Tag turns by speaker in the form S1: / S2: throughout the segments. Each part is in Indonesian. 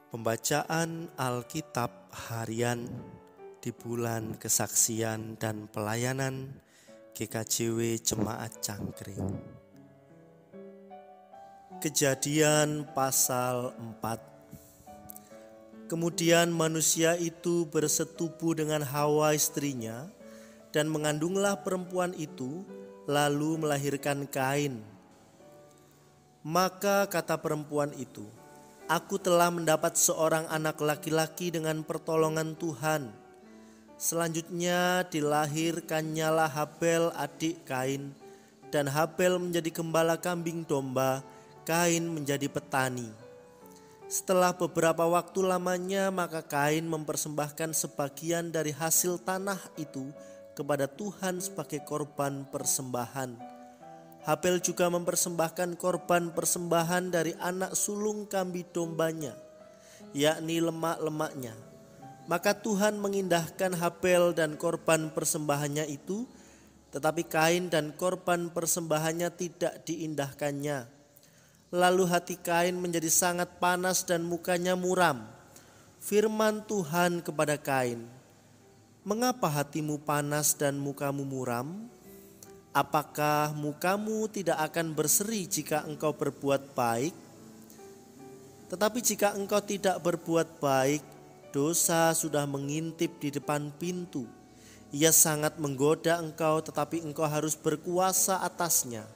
S1: Pembacaan Alkitab harian di bulan kesaksian dan pelayanan GKJW Jemaat Cangkring. Kejadian pasal 4. Kemudian manusia itu bersetubuh dengan Hawa istrinya dan mengandunglah perempuan itu, lalu melahirkan Kain. Maka kata perempuan itu, "Aku telah mendapat seorang anak laki-laki dengan pertolongan Tuhan." Selanjutnya dilahirkannyalah Habel adik Kain, dan Habel menjadi gembala kambing domba, Kain menjadi petani. Setelah beberapa waktu lamanya, maka Kain mempersembahkan sebagian dari hasil tanah itu kepada Tuhan sebagai korban persembahan. Habel juga mempersembahkan korban persembahan dari anak sulung kambing dombanya, yakni lemak-lemaknya. Maka Tuhan mengindahkan Habel dan korban persembahannya itu, tetapi Kain dan korban persembahannya tidak diindahkannya. Lalu hati Kain menjadi sangat panas dan mukanya muram. Firman Tuhan kepada Kain, "Mengapa hatimu panas dan mukamu muram? Apakah mukamu tidak akan berseri jika engkau berbuat baik? Tetapi jika engkau tidak berbuat baik, dosa sudah mengintip di depan pintu. Ia sangat menggoda engkau, tetapi engkau harus berkuasa atasnya."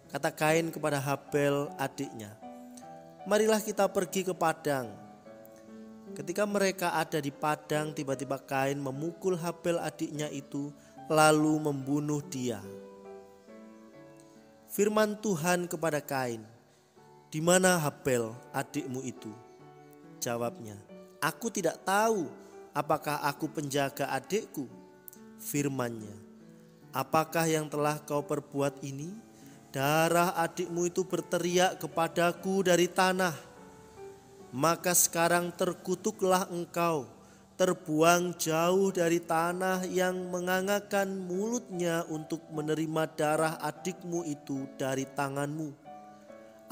S1: Kata Kain kepada Habel adiknya, "Marilah kita pergi ke padang." Ketika mereka ada di padang, tiba-tiba Kain memukul Habel adiknya itu, lalu membunuh dia. Firman Tuhan kepada Kain, "Di mana Habel adikmu itu?" Jawabnya, "Aku tidak tahu. Apakah aku penjaga adikku?" Firman-Nya, "Apakah yang telah kau perbuat ini? Darah adikmu itu berteriak kepadaku dari tanah. Maka sekarang terkutuklah engkau, terbuang jauh dari tanah yang mengangakkan mulutnya untuk menerima darah adikmu itu dari tanganmu.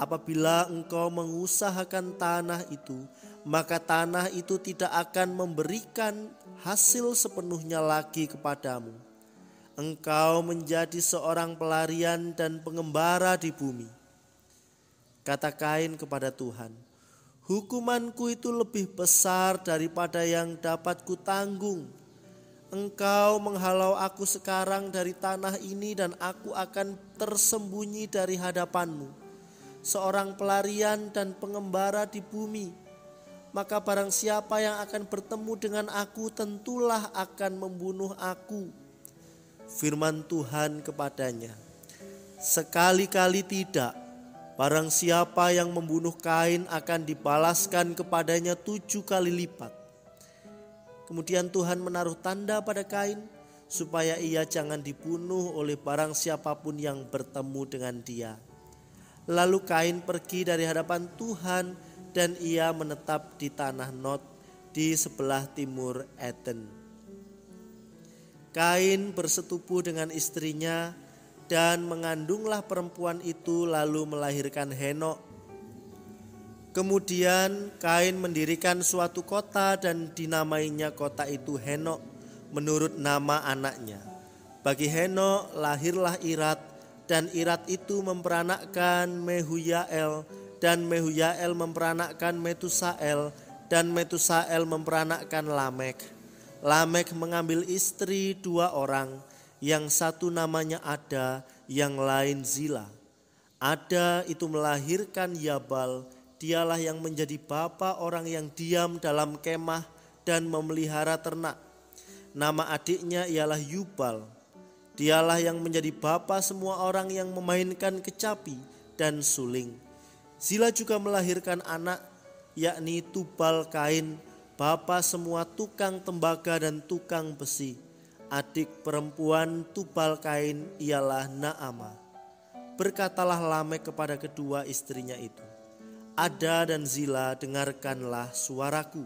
S1: Apabila engkau mengusahakan tanah itu, maka tanah itu tidak akan memberikan hasil sepenuhnya lagi kepadamu. Engkau menjadi seorang pelarian dan pengembara di bumi." Kata Kain kepada Tuhan, "Hukumanku itu lebih besar daripada yang dapat kutanggung. Engkau menghalau aku sekarang dari tanah ini dan aku akan tersembunyi dari hadapanmu, seorang pelarian dan pengembara di bumi. Maka barang siapa yang akan bertemu dengan aku tentulah akan membunuh aku." Firman Tuhan kepadanya, "Sekali-kali tidak. Barang siapa yang membunuh Kain akan dibalaskan kepadanya 7 kali lipat." Kemudian Tuhan menaruh tanda pada Kain, supaya ia jangan dibunuh oleh barang siapapun yang bertemu dengan dia. Lalu Kain pergi dari hadapan Tuhan dan ia menetap di tanah Nod di sebelah timur Eden. Kain bersetubuh dengan istrinya dan mengandunglah perempuan itu, lalu melahirkan Henok. Kemudian Kain mendirikan suatu kota dan dinamainya kota itu Henok menurut nama anaknya. Bagi Henok lahirlah Irat, dan Irat itu memperanakkan Mehuyael, dan Mehuyael memperanakkan Metusael, dan Metusael memperanakkan Lamek. Lamek mengambil istri 2 orang, yang satu namanya Ada, yang lain Zila. Ada itu melahirkan Yabal, dialah yang menjadi bapa orang yang diam dalam kemah dan memelihara ternak. Nama adiknya ialah Yubal, dialah yang menjadi bapa semua orang yang memainkan kecapi dan suling. Zila juga melahirkan anak, yakni Tubal Kain, bapa semua tukang tembaga dan tukang besi. Adik perempuan Tubal Kain ialah Naamah. Berkatalah Lamek kepada kedua istrinya itu, "Ada dan Zila, dengarkanlah suaraku.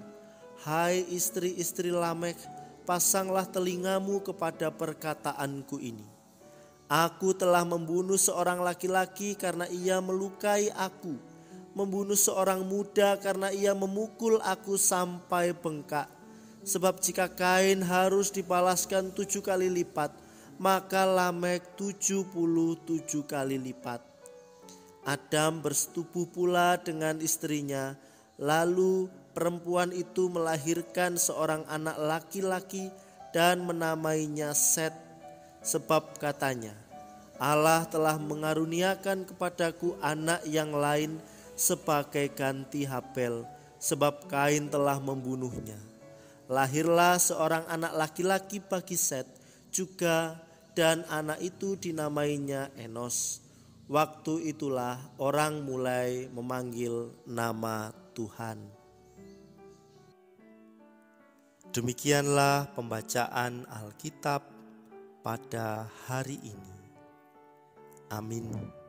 S1: Hai istri-istri Lamek, pasanglah telingamu kepada perkataanku ini. Aku telah membunuh seorang laki-laki karena ia melukai aku. membunuh seorang muda karena ia memukul aku sampai bengkak. Sebab jika Kain harus dibalaskan 7 kali lipat, maka Lamek 77 kali lipat. Adam bersetubuh pula dengan istrinya, lalu perempuan itu melahirkan seorang anak laki-laki dan menamainya Set, sebab katanya, Allah telah mengaruniakan kepadaku anak yang lain sebagai ganti Habel, sebab Kain telah membunuhnya. Lahirlah seorang anak laki-laki bagi Set juga, dan anak itu dinamainya Enos. Waktu itulah orang mulai memanggil nama Tuhan. Demikianlah pembacaan Alkitab pada hari ini. Amin.